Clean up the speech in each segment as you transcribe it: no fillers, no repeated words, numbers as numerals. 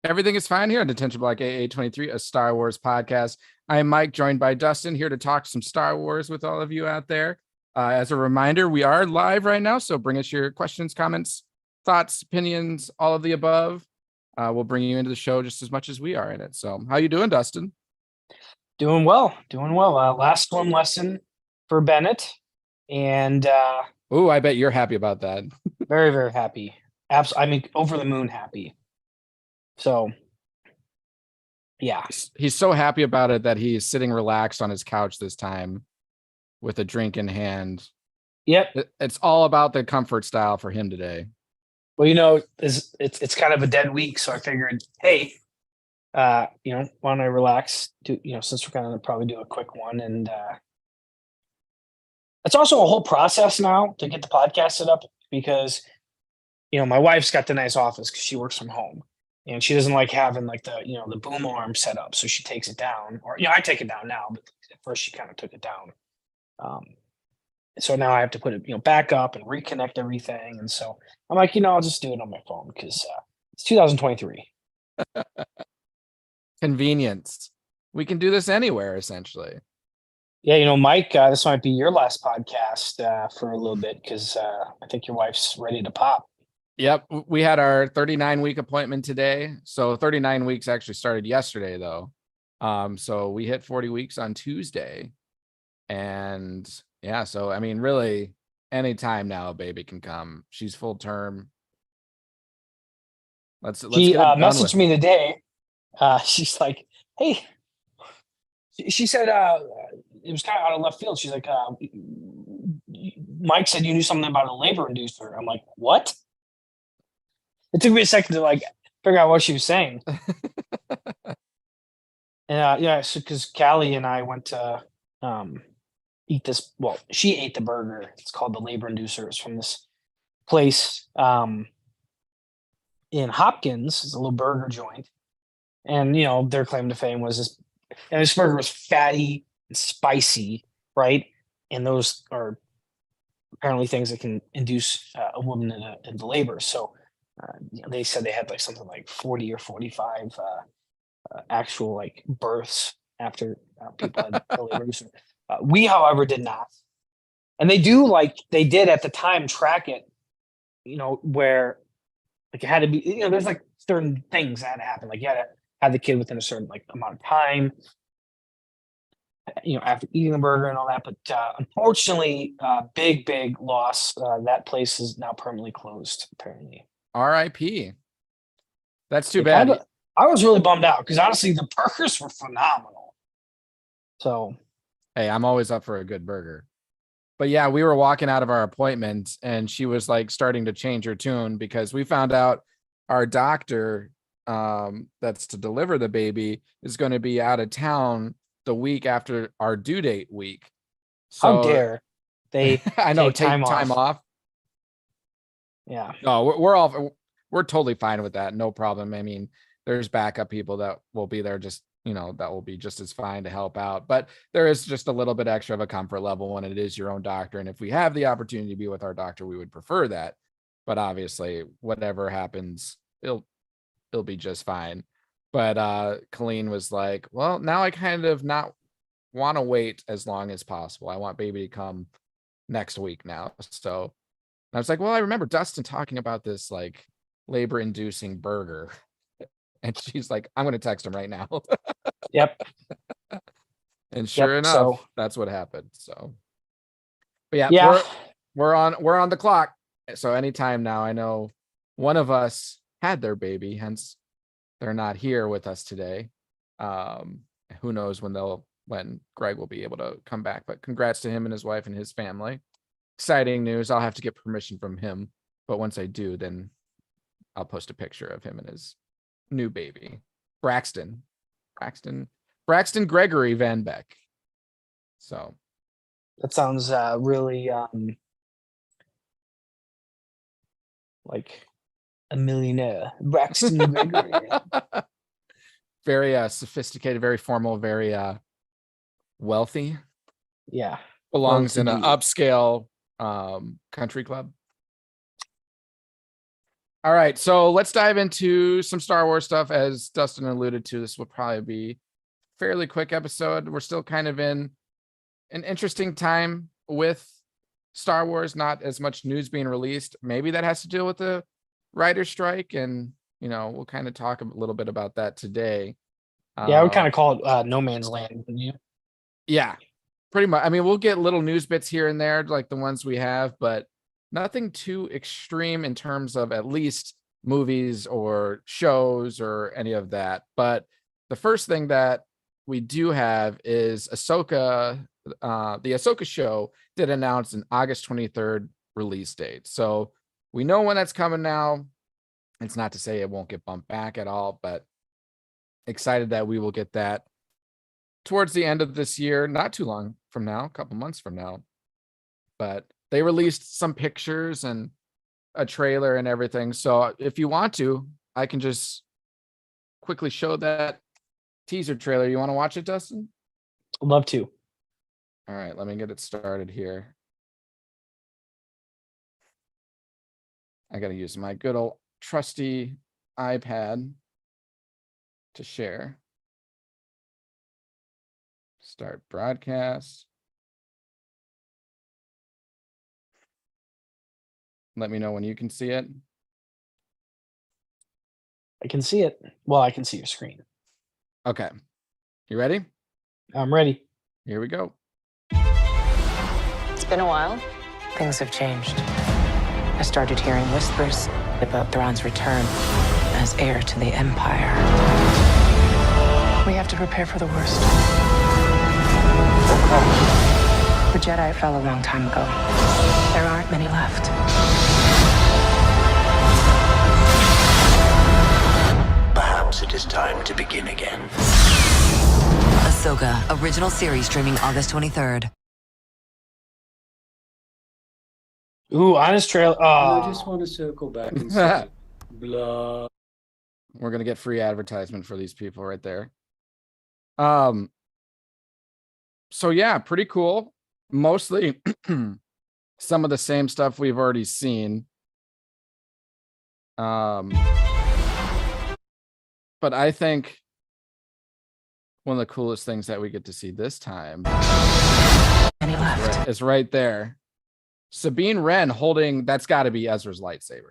Everything is fine here on Detention Block E23, a Star Wars podcast. I am Mike, joined by Dustin, here to talk some Star Wars with all of you out there. As a reminder, we are live right now, so bring us your questions, comments, thoughts, opinions, all of the above. We'll bring you into the show just as much as we are in it. So how you doing, Dustin? Doing well. Last swim lesson for Bennett, and Oh, I bet you're happy about that. very, very happy. I mean, over the moon happy. So, yeah. He's so happy about it that he's sitting relaxed on his couch this time with a drink in hand. Yep. It's all about the comfort style for him today. Well, it's kind of a dead week, so I figured, hey, why don't I relax? Since we're gonna probably do a quick one, and it's also a whole process now to get the podcast set up because, my wife's got the nice office because she works from home. And she doesn't like having like the boom arm set up. So she takes it down, or, I take it down now, but at first she kind of took it down. So now I have to put it, back up and reconnect everything. And so I'm like, I'll just do it on my phone because it's 2023. Convenience. We can do this anywhere, essentially. Yeah, Mike, this might be your last podcast for a little bit because I think your wife's ready to pop. Yep, we had our 39-week appointment today. So 39 weeks actually started yesterday, though. So we hit 40 weeks on Tuesday. And yeah, so I mean, really, anytime now a baby can come. She's full term. Let's she get it messaged me today. She's like, hey, she said it was kind of out of left field. She's like, Mike said you knew something about a labor inducer. I'm like, what? It took me a second to figure out what she was saying. And so because Callie and I went to eat this. Well, she ate the burger. It's called the Labor Inducer. It's from this place in Hopkins. It's a little burger joint, and their claim to fame was this. And this burger was fatty and spicy, right? And those are apparently things that can induce a woman into labor. So. They said they had something like 40 or 45 actual births after people had the labor. We, however, did not. And they do they did at the time track it, where it had to be, there's certain things that had to happen. You had to have the kid within a certain amount of time, after eating the burger and all that. But unfortunately, big loss. That place is now permanently closed, apparently. RIP. That's too bad. I was really bummed out because honestly, the burgers were phenomenal. So, hey, I'm always up for a good burger. But yeah, we were walking out of our appointment and she was starting to change her tune because we found out our doctor that's to deliver the baby is going to be out of town the week after our due date week. So how dare they I know take time off. Yeah. No, we're totally fine with that. No problem. I mean, there's backup people that will be there just, that will be just as fine to help out. But there is just a little bit extra of a comfort level when it is your own doctor. And if we have the opportunity to be with our doctor, we would prefer that. But obviously, whatever happens, it'll be just fine. But Colleen was like, well, now I kind of not want to wait as long as possible. I want baby to come next week now. So I was like, well, I remember Dustin talking about this labor inducing burger. And she's like, I'm going to text him right now. Yep. And sure enough, so, that's what happened. So, but yeah. We're on the clock. So anytime now, I know one of us had their baby, hence they're not here with us today. Who knows when Greg will be able to come back, but congrats to him and his wife and his family. Exciting news. I'll have to get permission from him, but once I do, then I'll post a picture of him and his new baby, Braxton Gregory Van Beck. So that sounds really like a millionaire, Braxton Gregory. Very sophisticated, very formal, very wealthy. Yeah, belongs in an upscale country club. All right, so let's dive into some Star Wars stuff. As Dustin alluded to, this will probably be fairly quick episode. We're still kind of in an interesting time with Star Wars, not as much news being released. Maybe that has to do with the writer's strike, and we'll kind of talk a little bit about that today. Yeah, I would kind of call it no man's land, wouldn't you? Yeah, pretty much. I mean, we'll get little news bits here and there, like the ones we have, but nothing too extreme in terms of at least movies or shows or any of that. But the first thing that we do have is Ahsoka. The Ahsoka show did announce an August 23rd release date. So we know when that's coming now. It's not to say it won't get bumped back at all, but excited that we will get that towards the end of this year, not too long from now, a couple months from now. But they released some pictures and a trailer and everything. So if you want to, I can just quickly show that teaser trailer. You want to watch it, Dustin? I'd love to. All right, let me get it started here. I got to use my good old trusty iPad to share. Start broadcast. Let me know when you can see it. I can see it. Well, I can see your screen. Okay. You ready? I'm ready. Here we go. It's been a while. Things have changed. I started hearing whispers about Thrawn's return as heir to the Empire. We have to prepare for the worst. The Jedi fell a long time ago. There aren't many left. Perhaps it is time to begin again. Ahsoka, original series streaming August 23rd. Ooh, honest trail. I just want to circle back and say, blah. We're gonna get free advertisement for these people right there. So yeah, pretty cool. Mostly some of the same stuff we've already seen. But I think one of the coolest things that we get to see this time is right there. Sabine Wren holding, that's got to be Ezra's lightsaber.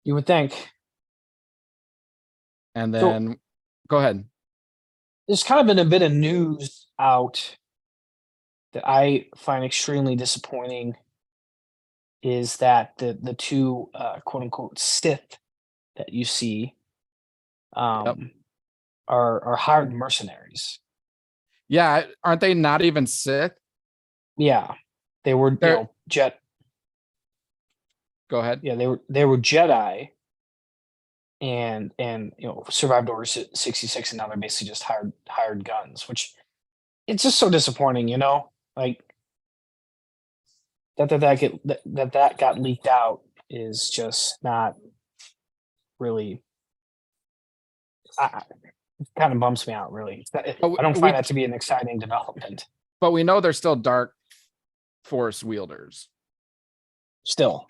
You would think. And then, go ahead. There's kind of been a bit of news out that I find extremely disappointing. Is that the two quote unquote Sith that you see are hired mercenaries. Yeah, aren't they not even Sith? Yeah, they were Jet. Go ahead. Yeah, they were Jedi, and survived Order 66, and now they're basically just hired guns, which it's just so disappointing, like that got leaked out is just not really. It kind of bumps me out, really. I don't find that to be an exciting development. But we know they're still dark force wielders. Still.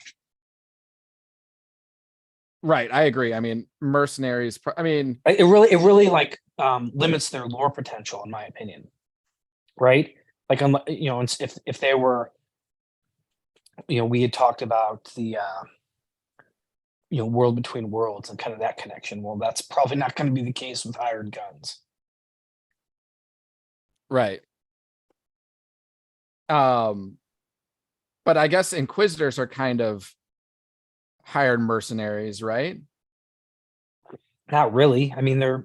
Right, I agree. I mean, mercenaries. It really like limits their lore potential, in my opinion. Right? Like, if they were, we had talked about the world between worlds and kind of that connection. Well, that's probably not going to be the case with hired guns. Right. But I guess Inquisitors are kind of hired mercenaries, right? Not really. I mean, they're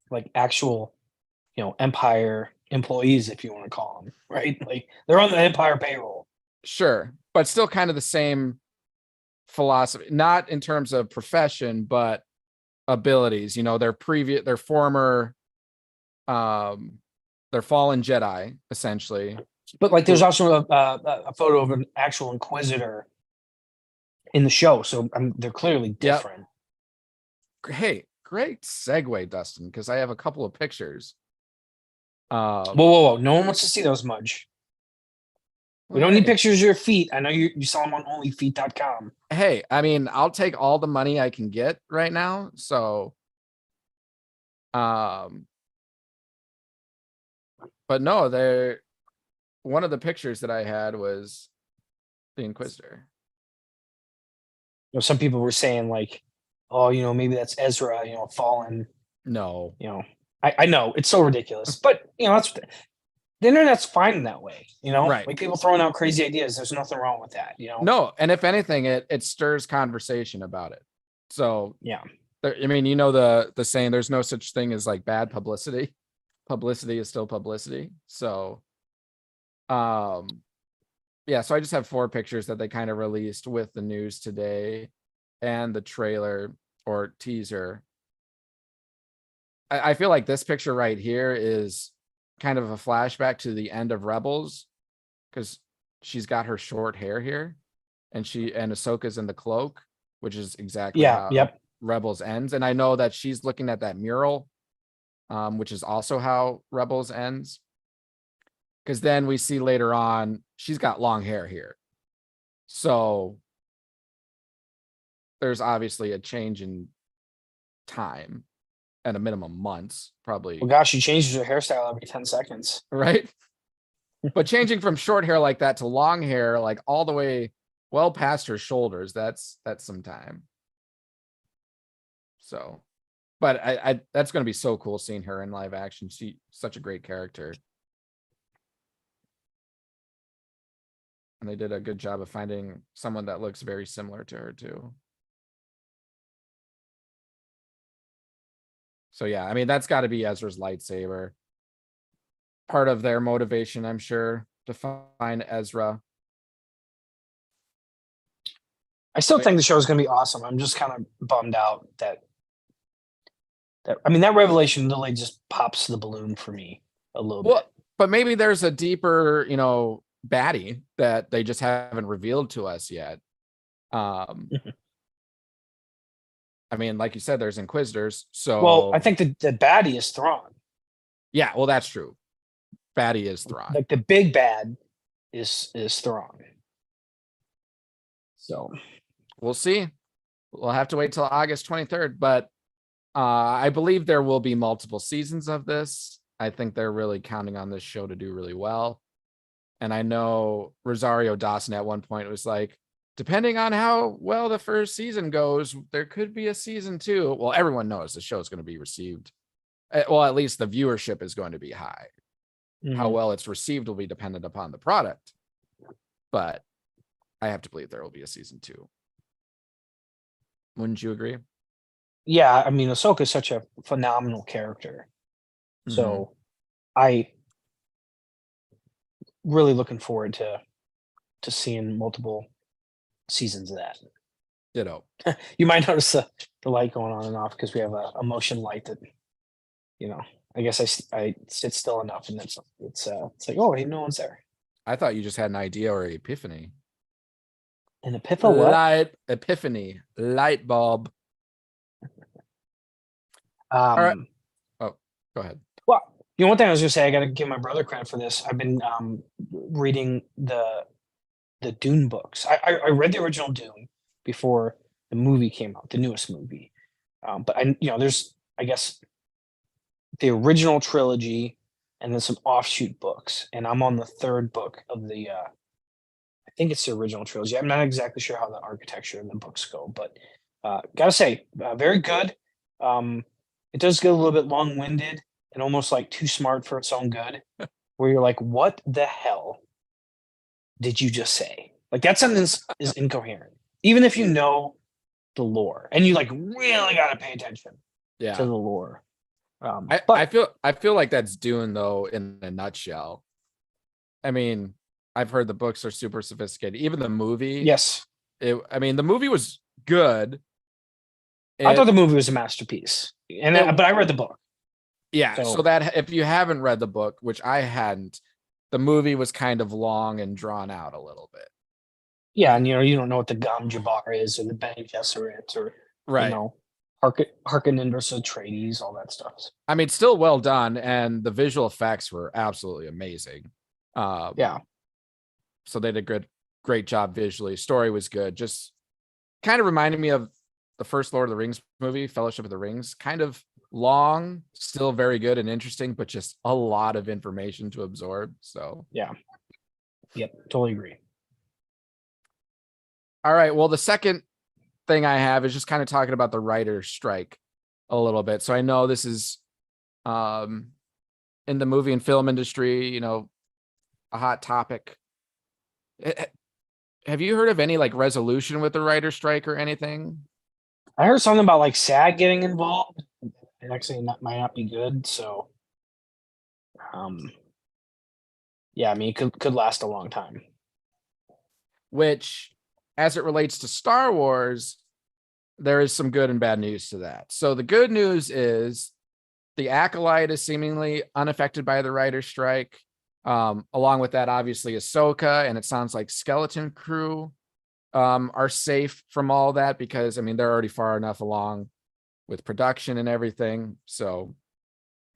like actual, Empire employees, if you want to call them, right? Like they're on the Empire payroll. Sure, but still kind of the same philosophy, not in terms of profession, but abilities. Their former, their fallen Jedi, essentially. But like, there's also a photo of an actual Inquisitor in the show, so they're clearly different. Yep. Hey, great segue, Dustin, because I have a couple of pictures. Whoa! No one wants to see those, Mudge. We don't need pictures of your feet. I know you saw them on onlyfeet.com. Hey, I mean, I'll take all the money I can get right now. So, but no, one of the pictures that I had was the Inquisitor. You know, some people were saying like, oh, maybe that's Ezra, fallen. No, I know it's so ridiculous, but that's the internet's fine that way. Right. Like people throwing out crazy ideas. There's nothing wrong with that. No, and if anything, it stirs conversation about it. So Yeah. I mean, the saying, there's no such thing as like bad publicity. Publicity is still publicity. So, yeah. So I just have 4 pictures that they kind of released with the news today, and the trailer or teaser. I feel like this picture right here is kind of a flashback to the end of Rebels, because she's got her short hair here, and Ahsoka's in the cloak, which is exactly how Rebels ends. And I know that she's looking at that mural, which is also how Rebels ends. Because then we see later on, she's got long hair here. So there's obviously a change in time, at a minimum months, probably. Well, gosh, she changes her hairstyle every 10 seconds. Right. But changing from short hair like that to long hair, like all the way well past her shoulders, that's some time. So, but I that's going to be so cool seeing her in live action. She's such a great character. And they did a good job of finding someone that looks very similar to her too. So yeah, I mean, that's got to be Ezra's lightsaber. Part of their motivation, I'm sure, to find Ezra. I still think the show is going to be awesome. I'm just kind of bummed out that I mean, that revelation literally just pops the balloon for me a little bit. But maybe there's a deeper, baddie that they just haven't revealed to us yet. I mean, like you said, there's Inquisitors. So, well, I think the baddie is Thrawn. Yeah, well, that's true. Baddie is Thrawn. Like the big bad is Thrawn. So we'll see. We'll have to wait till August 23rd, but I believe there will be multiple seasons of this. I think they're really counting on this show to do really well. And I know Rosario Dawson at one point was like, depending on how well the first season goes, there could be a season 2. Well, everyone knows the show is going to be received. Well, at least the viewership is going to be high. Mm-hmm. How well it's received will be dependent upon the product. But I have to believe there will be a season 2. Wouldn't you agree? Yeah, I mean, Ahsoka is such a phenomenal character. Mm-hmm. So I really looking forward to seeing multiple seasons of that. Ditto. You might notice the light going on and off because we have a motion light that, I guess I sit still enough and it's like, oh, hey, no one's there. I thought you just had an idea or an epiphany. An epiphany? What? Epiphany. Light bulb. All right. Oh, go ahead. Well, one thing I was gonna say, I gotta give my brother credit for this. I've been reading the Dune books. I read the original Dune before the movie came out, the newest movie. But there's, I guess, the original trilogy and then some offshoot books. And I'm on the 3rd book of the I think it's the original trilogy. I'm not exactly sure how the architecture of the books go, but gotta say, very good. It does get a little bit long-winded and almost like too smart for its own good, where you're like, what the hell did you just say? Like that sentence is incoherent, even if you know the lore and you like really got to pay attention to the lore. I feel like that's Dune though, in a nutshell. I mean, I've heard the books are super sophisticated. Even the movie. Yes. The movie was good. I thought the movie was a masterpiece, but I read the book. Yeah. So that if you haven't read the book, which I hadn't, the movie was kind of long and drawn out a little bit. Yeah. And, you don't know what the Gom Jabbar is or the Bene Gesserit or, right. Harkonnen versus Atreides, all that stuff. I mean, still well done. And the visual effects were absolutely amazing. Yeah. So they did a great job visually. Story was good. Just kind of reminded me of the first Lord of the Rings movie, Fellowship of the Rings. Kind of long, still very good and interesting, but just a lot of information to absorb. So Yeah. Yep. Totally agree. all right. Well, the second thing I have is just kind of talking about the writer's strike a little bit. So I know this is in the movie and film industry, a hot topic. Have you heard of any like resolution with the writer's strike or anything? I heard something about like SAG getting involved. It actually might not be good. So, yeah, I mean, it could last a long time. Which, as it relates to Star Wars, there is some good and bad news to that. So the good news is the Acolyte is seemingly unaffected by the writer's strike. Along with that, obviously Ahsoka, and it sounds like Skeleton Crew are safe from all that because, I mean, they're already far enough along with production and everything. So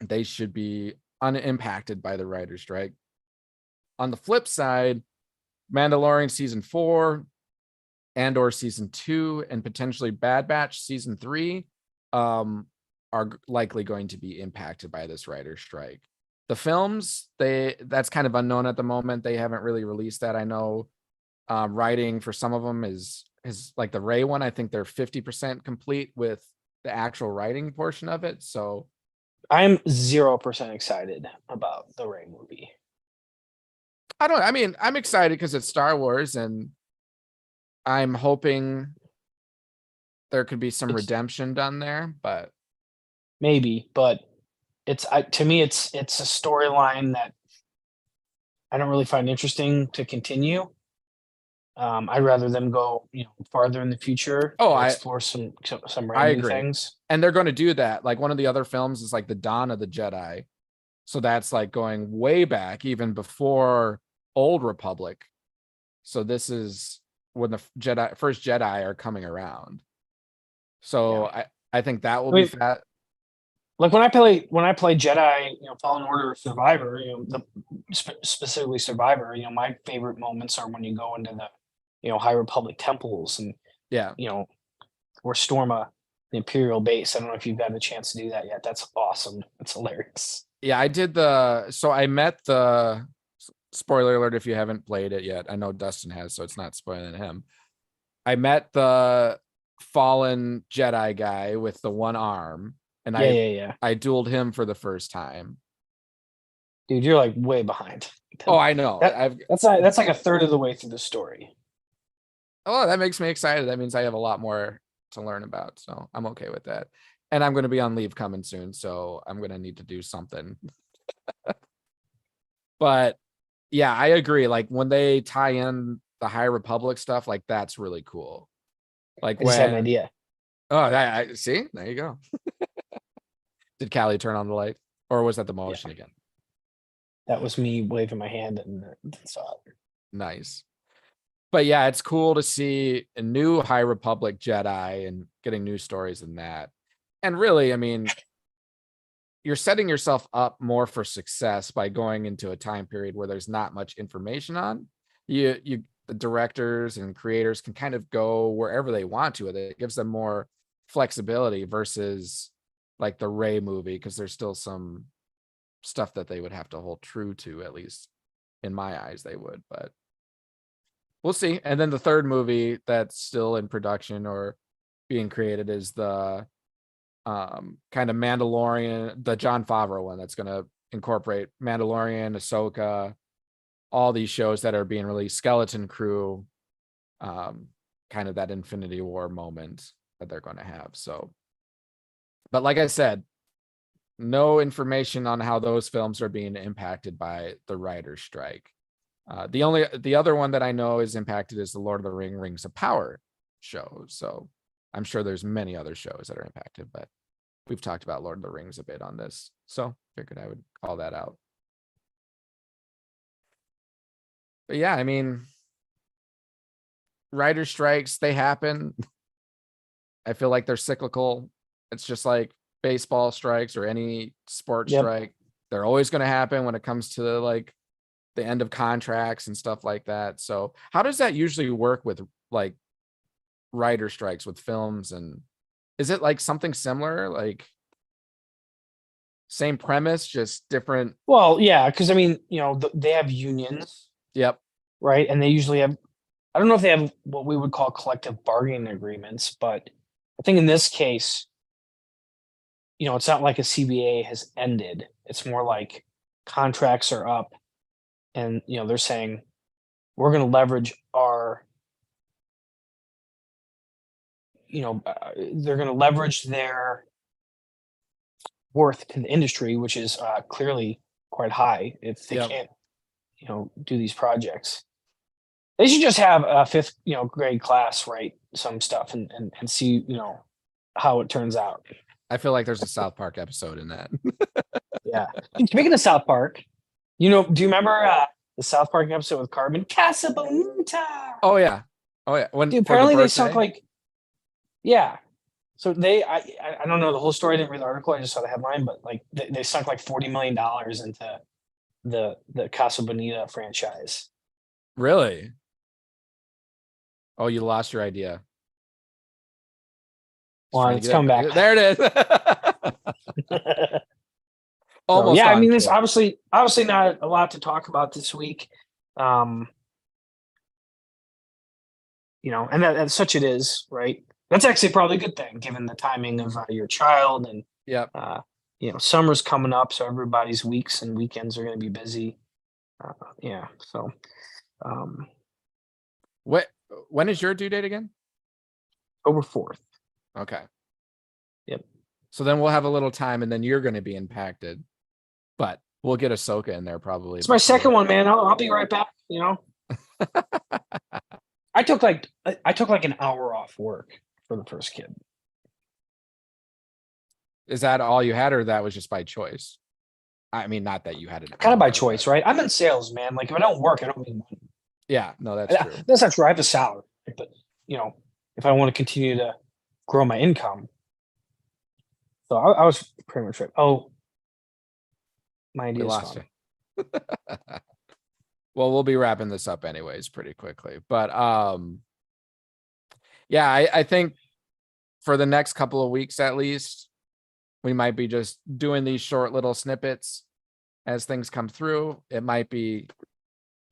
they should be unimpacted by the writer's strike. On the flip side, Mandalorian season 4, Andor season 2, and potentially Bad Batch season 3 are likely going to be impacted by this writer's strike. The films, that's kind of unknown at the moment. They haven't really released that. I know writing for some of them is like the Rey one. I think they're 50% complete with the actual writing portion of it. So I'm 0% excited about the Rey movie. I'm excited because it's Star Wars, and I'm hoping there could be some redemption done there, but maybe, but to me, it's a storyline that I don't really find interesting to continue. I'd rather them go, farther in the future. Oh, and explore some I random agree. things. And they're going to do that. Like one of the other films is like the Dawn of the Jedi. So that's like going way back, even before Old Republic. So this is when the first Jedi are coming around. So Yeah. I think that will be fat. Like when I play Jedi, Fallen Order or Survivor, specifically Survivor, my favorite moments are when you go into the, High Republic temples and, Yeah. or storm the Imperial base. I don't know if you've gotten a chance to do that yet. That's awesome. It's hilarious. Yeah, I did so I met the, spoiler alert if you haven't played it yet. I know Dustin has, so it's not spoiling him. I met the fallen Jedi guy with the one arm, and Yeah. I dueled him for the first time. Dude, you're like way behind. Oh, I know. That's like a third of the way through the story. Oh, that makes me excited. That means I have a lot more to learn about, so I'm okay with that. And I'm going to be on leave coming soon, so I'm going to need to do something. But yeah, I agree. Like when they tie in the High Republic stuff, like that's really cool. Like I just had an idea. Oh, I see. There you go. Did Callie turn on the light, or was that the motion again? That was me waving my hand and saw it. Nice. But yeah, it's cool to see a new High Republic Jedi and getting new stories in that. And really, I mean, you're setting yourself up more for success by going into a time period where there's not much information on. The directors and creators can kind of go wherever they want to with it. It gives them more flexibility versus like the Rey movie, because there's still some stuff that they would have to hold true to, at least in my eyes they would, but we'll see. And then the third movie that's still in production or being created is the kind of Mandalorian, the Jon Favreau one that's going to incorporate Mandalorian, Ahsoka, all these shows that are being released, Skeleton Crew, kind of that Infinity War moment that they're going to have. So, but like I said, no information on how those films are being impacted by the writer's strike. The other one that I know is impacted is the Lord of the Rings of Power show. So I'm sure there's many other shows that are impacted, but we've talked about Lord of the Rings a bit on this. So figured I would call that out. But yeah, I mean, writer strikes, they happen. I feel like they're cyclical. It's just like baseball strikes or any sport strike. They're always going to happen when it comes to like the end of contracts and stuff like that. So how does that usually work with like writer strikes with films? And is it like something similar, like same premise, just different? Well, yeah, because I mean, they have unions, Yep. right? And they usually have, I don't know if they have what we would call collective bargaining agreements, but I think in this case, it's not like a CBA has ended. It's more like contracts are up and, they're saying we're going to leverage our, they're going to leverage their worth to the industry, which is clearly quite high if they Yep. can't, do these projects. They should just have a fifth, grade class write some stuff and see, how it turns out. I feel like there's a South Park episode in that. Yeah. Speaking of South Park, do you remember the South Park episode with Carbon? Casa Bonita. Oh yeah. When Dude, for the apparently they sunk birthday? like, yeah. So I don't know the whole story. I didn't read the article. I just saw the headline, but like they sunk like $40 million into the Casa Bonita franchise. Really? Oh, you lost your idea. Well, Trying to it's get coming it- back. There it is. Almost. Yeah, I on mean, there's track. obviously not a lot to talk about this week. And that's such it is, right? That's actually probably a good thing given the timing of your child and Yep. summer's coming up, so everybody's weeks and weekends are going to be busy. So When is your due date again? October 4th. Okay. Yep. So then we'll have a little time and then you're going to be impacted, but we'll get Ahsoka in there probably. It's my second one, man. I'll be right back. I took like an hour off work for the first kid. Is that all you had, or that was just by choice? I mean, not that you had it. Kind of by choice, right? I'm in sales, man. Like if I don't work, I don't make money. Yeah, no, that's true. That's not true. I have a salary, but if I want to continue to grow my income, so I was pretty much right. Oh, my We idea is lost gone. you. Well, we'll be wrapping this up anyways pretty quickly, but yeah, I think for the next couple of weeks at least, we might be just doing these short little snippets as things come through. It might be,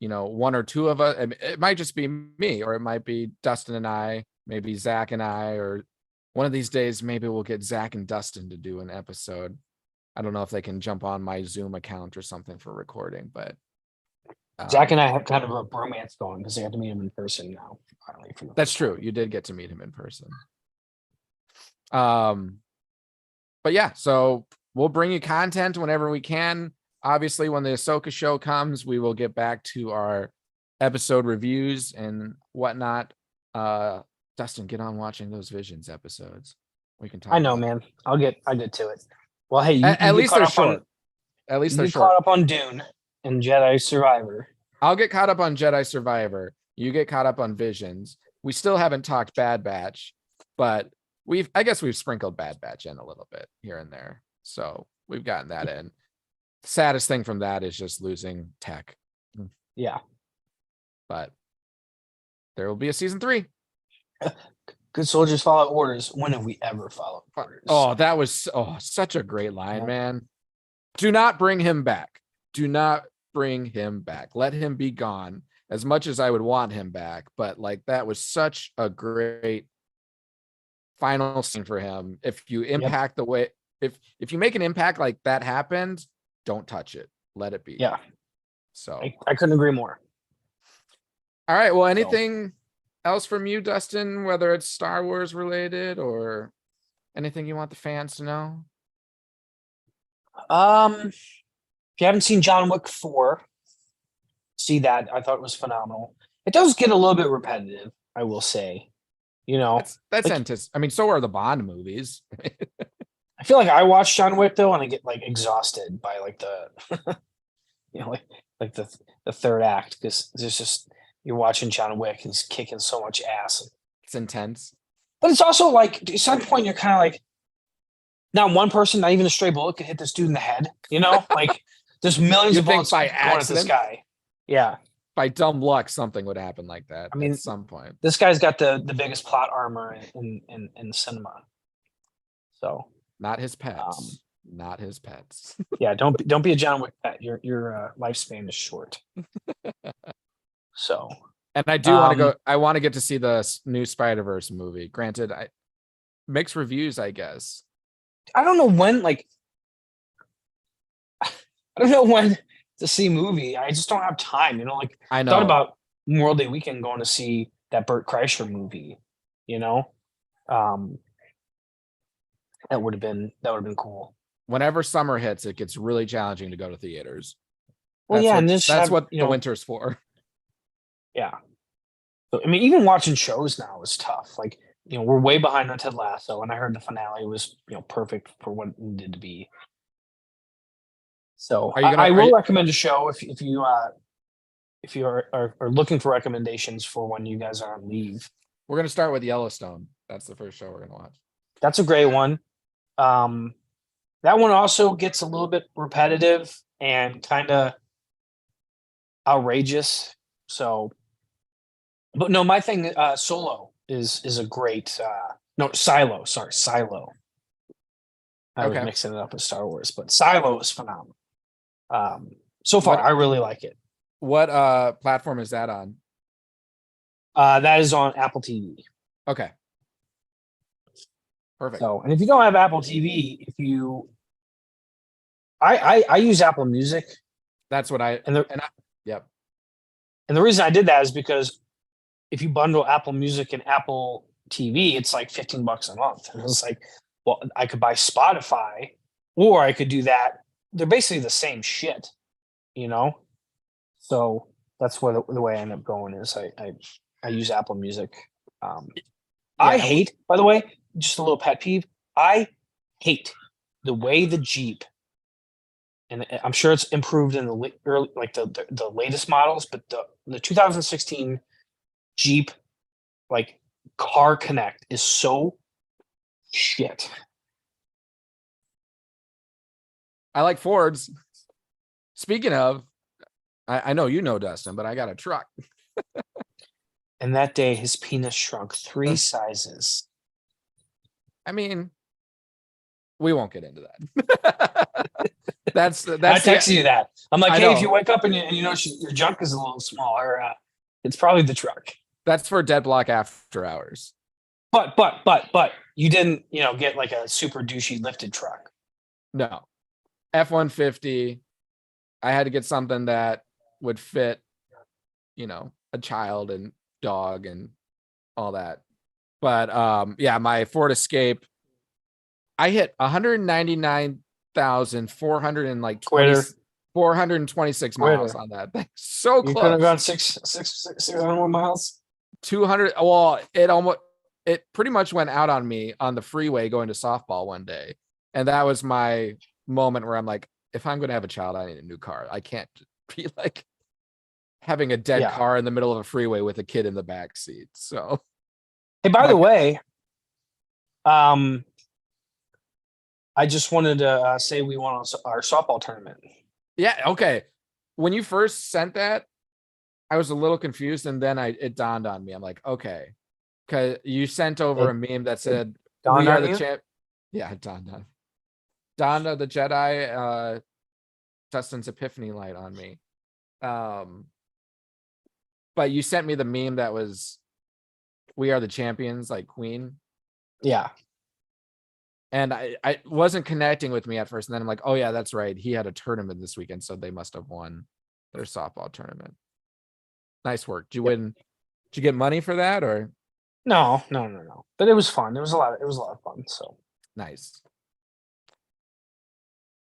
one or two of us. It might just be me, or it might be Dustin and I, maybe Zach and I, or one of these days, maybe we'll get Zach and Dustin to do an episode. I don't know if they can jump on my Zoom account or something for recording, but Zach and I have kind of a bromance going because they have to meet him in person now. Finally, for the that's first true. time. You did get to meet him in person. But yeah, so we'll bring you content whenever we can. Obviously, when the Ahsoka show comes, we will get back to our episode reviews and whatnot. Dustin, get on watching those Visions episodes. We can talk. I know, about man. I'll get to it. Well, hey, it. At least they're short. At least You they're get short. caught up on Dune and Jedi Survivor. I'll get caught up on Jedi Survivor. You get caught up on Visions. We still haven't talked Bad Batch, but I guess we've sprinkled Bad Batch in a little bit here and there. So we've gotten that in. Saddest thing from that is just losing Tech, Yeah. but there will be a season 3. Good soldiers follow orders. When have we ever followed orders? Oh, that was such a great line, man. Do not bring him back. Do not bring him back. Let him be gone. As much as I would want him back, but like that was such a great final scene for him. If you impact the way, if you make an impact like that happened, don't touch it. Let it be. Yeah. So I couldn't agree more. all right. Well, anything else from you, Dustin, whether it's Star Wars related or anything you want the fans to know? If you haven't seen John Wick 4, see that. I thought it was phenomenal. It does get a little bit repetitive, I will say. That's like- I mean, so are the Bond movies. I feel like I watch John Wick though, and I get like exhausted by like the, like the third act because there's just you're watching John Wick and he's kicking so much ass. It's intense. But it's also like at some point you're kind of like, not one person, not even a stray bullet, could hit this dude in the head. Like there's millions You of think bullets by going at this accident? guy. Yeah. By dumb luck, something would happen like that I mean, at some point. This guy's got the biggest plot armor in cinema. So Not his pets. Not his pets. yeah, don't be a John Wick pet. Your lifespan is short. So And I do want to go. I want to get to see the new Spider-Verse movie. Granted, mixed reviews, I guess. I don't know when. Like, I don't know when to see movie. I just don't have time. You know, like I know. thought about Memorial Day weekend going to see that Burt Kreischer movie. You know, that would have been cool. Whenever summer hits, it gets really challenging to go to theaters. Well, That's yeah, what, and this that's have, what you the know, winter's for. Yeah. So, I mean, even watching shows now is tough. Like, you know, we're way behind on Ted Lasso, and I heard the finale was, you know, perfect for what it needed to be. So I will recommend a show if you are looking for recommendations for when you guys are on leave. We're gonna start with Yellowstone. That's the first show we're gonna watch. That's a great one. That one also gets a little bit repetitive and kind of outrageous. So, but no, my thing, Solo is a great. No, Silo. Sorry, Silo. I was mixing it up with Star Wars, but Silo is phenomenal. So far, I really like it. What platform is that on? That is on Apple TV. Okay. Perfect. So, and if you don't have Apple TV, I use Apple Music. That's what yep. And the reason I did that is because if you bundle Apple Music and Apple TV, it's like $15 a month. And I was like, well, I could buy Spotify, or I could do that. They're basically the same shit, you know? So that's where the way I end up going is I use Apple Music. I hate, by the way, just a little pet peeve. I hate the way the Jeep, and I'm sure it's improved in the early, like the latest models, but the 2016 Jeep, like Car Connect, is so shit. I like Fords. Speaking of, I know you know Dustin, but I got a truck. And that day, his penis shrunk 3 sizes. I mean, we won't get into that. that's I texted you that. I'm like, hey, know. if you wake up and you know your junk is a little smaller, it's probably the truck. That's for Dead Block After Hours. But you didn't, you know, get like a super douchey lifted truck. No. F-150. I had to get something that would fit, you know, a child and dog and all that. But yeah, my Ford Escape, I hit 426 miles on that thing. So close. You could have gone 600 more miles. 200. Well, it pretty much went out on me on the freeway going to softball one day. And that was my moment where I'm like, if I'm going to have a child, I need a new car. I can't be like having a dead car in the middle of a freeway with a kid in the back seat. So, hey, by the way, I just wanted to say we won our softball tournament. Yeah. Okay. When you first sent that, I was a little confused, and then it dawned on me. I'm like, okay, because you sent over a meme that said, "We are the champ." Yeah, it dawned on. Dawned of the Jedi, Dustin's epiphany light on me. But you sent me the meme that was, "We are the champions," like Queen. Yeah. And I wasn't connecting with me at first. And then I'm like, oh yeah, that's right. He had a tournament this weekend, so they must have won their softball tournament. Nice work. Did you win? Did you get money for that or? No. But it was fun. It was a lot of fun. So nice.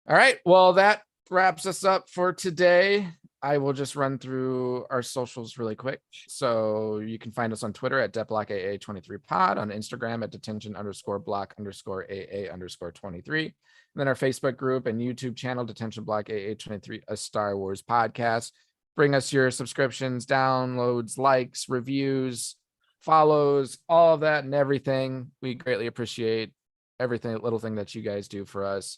All right. Well, that wraps us up for today. I will just run through our socials really quick. So you can find us on Twitter at DetBlockAA23pod, on Instagram at Detention_Block_AA_23. And then our Facebook group and YouTube channel, Detention Block AA23, a Star Wars podcast. Bring us your subscriptions, downloads, likes, reviews, follows, all of that and everything. We greatly appreciate everything, little thing that you guys do for us.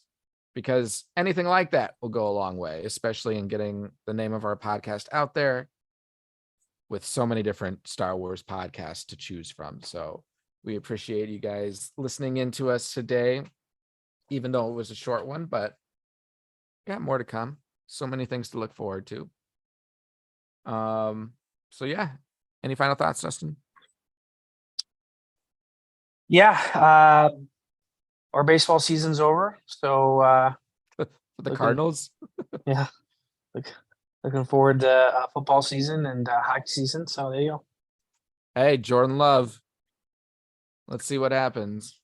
because anything like that will go a long way, especially in getting the name of our podcast out there with so many different Star Wars podcasts to choose from. So we appreciate you guys listening in to us today, even though it was a short one, but got more to come. So many things to look forward to. So yeah, any final thoughts, Dustin? Yeah, our baseball season's over, so For the Looking- Cardinals? yeah, looking forward to football season and hockey season. So there you go. Hey, Jordan Love. Let's see what happens.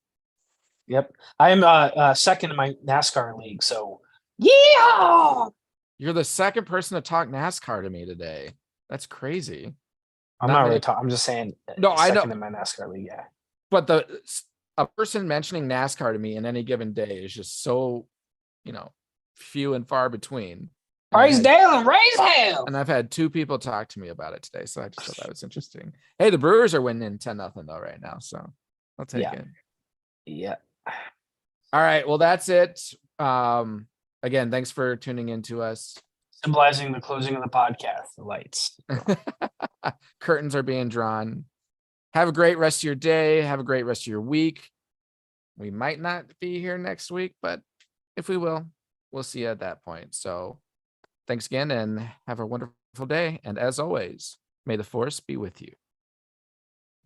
Yep, I am second in my NASCAR league. So yeah, You're the second person to talk NASCAR to me today. That's crazy. I'm Not not many- really talking. I'm just saying. No, I know. second in my NASCAR league. Yeah. But a person mentioning NASCAR to me in any given day is just so, few and far between. And I've Praise had- Dale and raise hell. And I've had 2 people talk to me about it today, so I just thought that was interesting. Hey, the Brewers are winning 10-0 though right now, so I'll take Yeah. it. Yeah. All right, well that's it. Again, thanks for tuning in to us. Symbolizing the closing of the podcast. The lights. Curtains are being drawn. Have a great rest of your day. Have a great rest of your week. We might not be here next week, but if we will, we'll see you at that point. So thanks again and have a wonderful day. And as always, may the force be with you.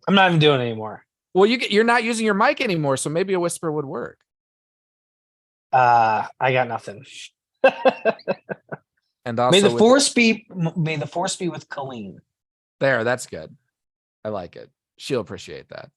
I'm not even doing it anymore. Well, you're not using your mic anymore, so maybe a whisper would work. I got nothing. And also May the with- force be with Colleen. there, that's good. I like it. She'll appreciate that.